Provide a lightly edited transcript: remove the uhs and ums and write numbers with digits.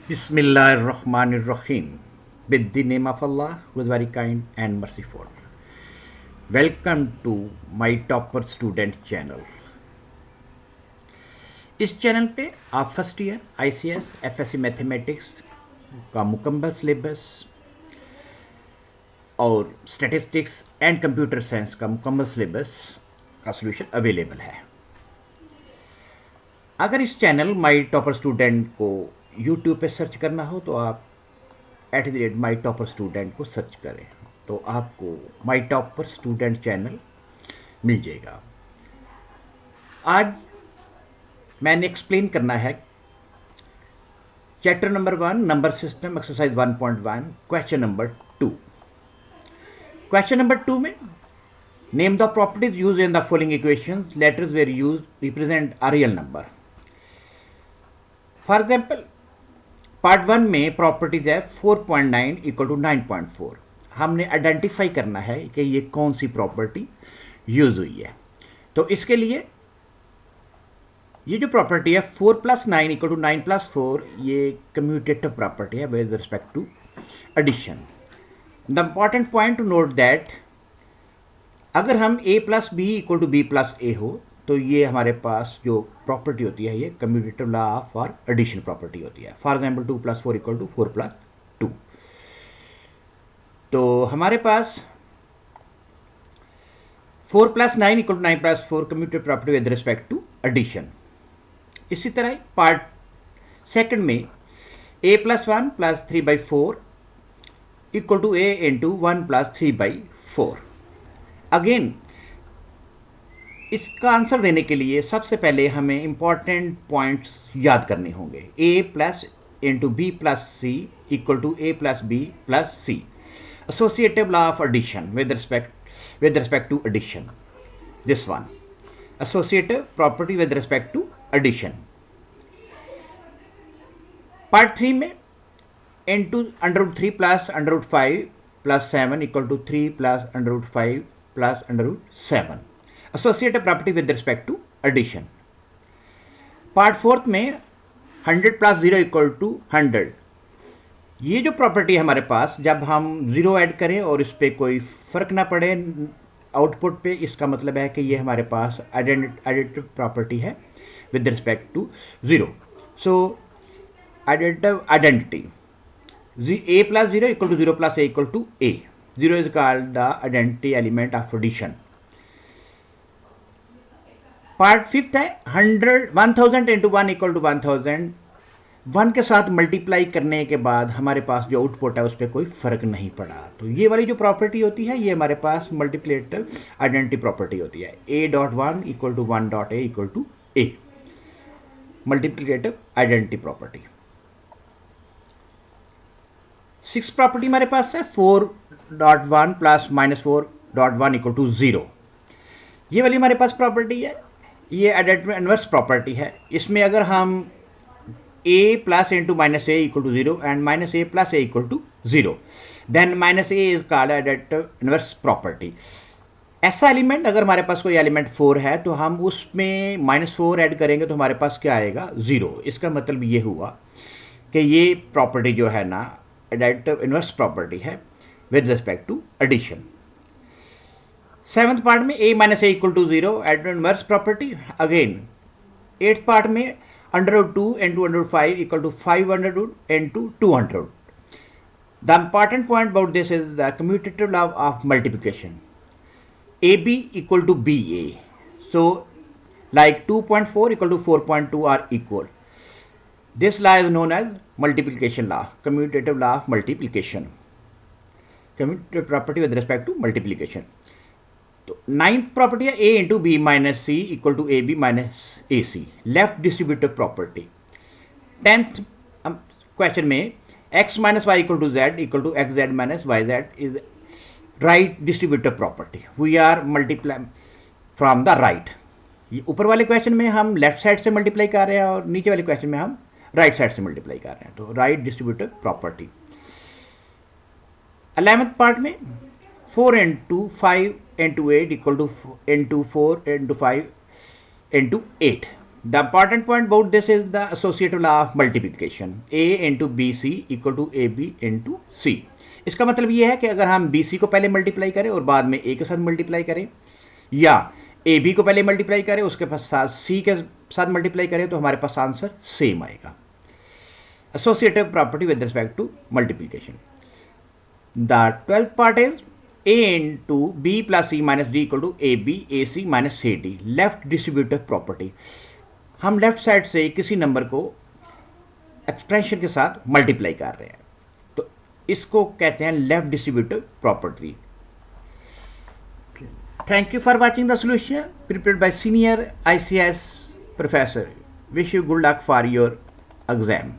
Bismillahirrahmanirrahim. With the name of Allah, who is very kind and merciful. Welcome to my Topper Student channel. इस channel पे आप first year ICS FSc mathematics का मुकम्मल syllabus और statistics and computer science का मुकम्मल syllabus का solution available है। अगर इस चैनल माई टॉपर स्टूडेंट को यूट्यूब पे सर्च करना हो तो आप @माई टॉपर स्टूडेंट को सर्च करें तो आपको माई टॉपर स्टूडेंट चैनल मिल जाएगा। आज मैंने एक्सप्लेन करना है chapter number 1 number system exercise 1.1 question number 2। Question number 2 में name the properties use in the following equations, letters were use represent a real number. For example part 1 में properties है 4.9 equal to 9.4। हमने identify करना है कि ये कौन सी property use हुई है। तो इसके लिए ये जो प्रॉपर्टी है 4 + 9 इक्वल टू 9 + 4, ये कम्यूटेटिव प्रॉपर्टी है with respect to addition. The important point to note that अगर हम a + b equal to b + a हो तो ये हमारे पास जो प्रॉपर्टी होती है ये कम्यूटेटिव लॉ ऑफ और एडिशन प्रॉपर्टी होती है। For example 2 + 4 equal to 4 + 2। तो हमारे पास 4 + 9 equal to 9 + 4 commutative property with respect to addition. इसी तरह पार्ट सेकंड में a + 1 + 3/4 equal to a into 1 + 3/4। Again इसका आंसर देने के लिए सबसे पहले हमें इंपॉर्टेंट पॉइंट्स याद करने होंगे। a + into b + c equal to a + b + c। Associative law of addition with respect to addition, this one associative property with respect to addition. Part 3 में into √3 + √5 + 7 equal to 3 + √5 + √7 associative property with respect to addition. Part 4 में 100 + 0 equal to 100। ये जो property है हमारे पास, जब हम 0 add करें और इस पर कोई फ़र्क ना पड़े आउटपुट पे, इसका मतलब है कि ये हमारे पास एडिटिव प्रॉपर्टी है with respect to 0। So additive identity a + 0 equal to 0 + a equal to a। 0 is called the identity element of addition. Part 5 है 1000 इंटू 1 इक्वल टू 1000। 1 के साथ मल्टीप्लाई करने के बाद हमारे पास जो आउटपुट है उस पर कोई फर्क नहीं पड़ा। तो ये वाली जो प्रॉपर्टी होती है ये हमारे पास मल्टीप्लेटिव आइडेंटिटी प्रॉपर्टी होती है। a.1 equal to 1.a equal to a, multiplicative identity property. 6 property हमारे पास है 4.1 + -4.1 इक्वल टू 0। ये वाली हमारे पास प्रॉपर्टी है, ये एडिटिव इनवर्स प्रॉपर्टी है। इसमें अगर हम a + into -a equal to 0 and -a + a equal to 0, then -a is called additive inverse property. ऐसा एलिमेंट अगर हमारे पास कोई एलिमेंट 4 है तो हम उसमें -4 ऐड करेंगे तो हमारे पास क्या आएगा, 0। इसका मतलब ये हुआ कि ये प्रॉपर्टी जो है ना एडिटिव इनवर्स प्रॉपर्टी है with respect to addition. 7th part में a - a equal to 0 additive inverse property. Again 8th part में √2 into √5 equal to 500 into 200। The important point about this is the commutative law of multiplication. ab equal to ba, so like 2.4 equal to 4.2 are equal. This law is known as multiplication law, commutative law of multiplication, commutative property with respect to multiplication. तो 9th property है a into b - c equal to ab - ac, left distributive property. 10th question में x - y equal to z equal to xz - yz is right distributive property. We are multiply from the right. ये ऊपर वाले question में हम left side से multiply कर रहे हैं और नीचे वाले क्वेश्चन में हम राइट साइड से मल्टीप्लाई कर रहे हैं, तो right distributive property. 11th part में 4 into 5 into 8 equal two into 4 into 5 into 8। The important point about this is the associative law of multiplication. A into BC equal to AB into C. इसका मतलब ये है कि अगर हम BC को पहले मल्टीप्लाई करें और बाद में A के साथ मल्टीप्लाई करें, या AB को पहले मल्टीप्लाई करें उसके साथ C के साथ मल्टीप्लाई करें, तो हमारे पास आंसर सेम आएगा. Associative property with respect to multiplication. The 12th part is A into B plus C minus D equal to AB, AC minus CD. Left distributive property. हम लेफ्ट साइड से किसी number को expression के साथ multiply कर रहे हैं, तो इसको कहते हैं left distributive property. Thank you for watching the solution prepared by senior ICS professor. Wish you good luck for your exam.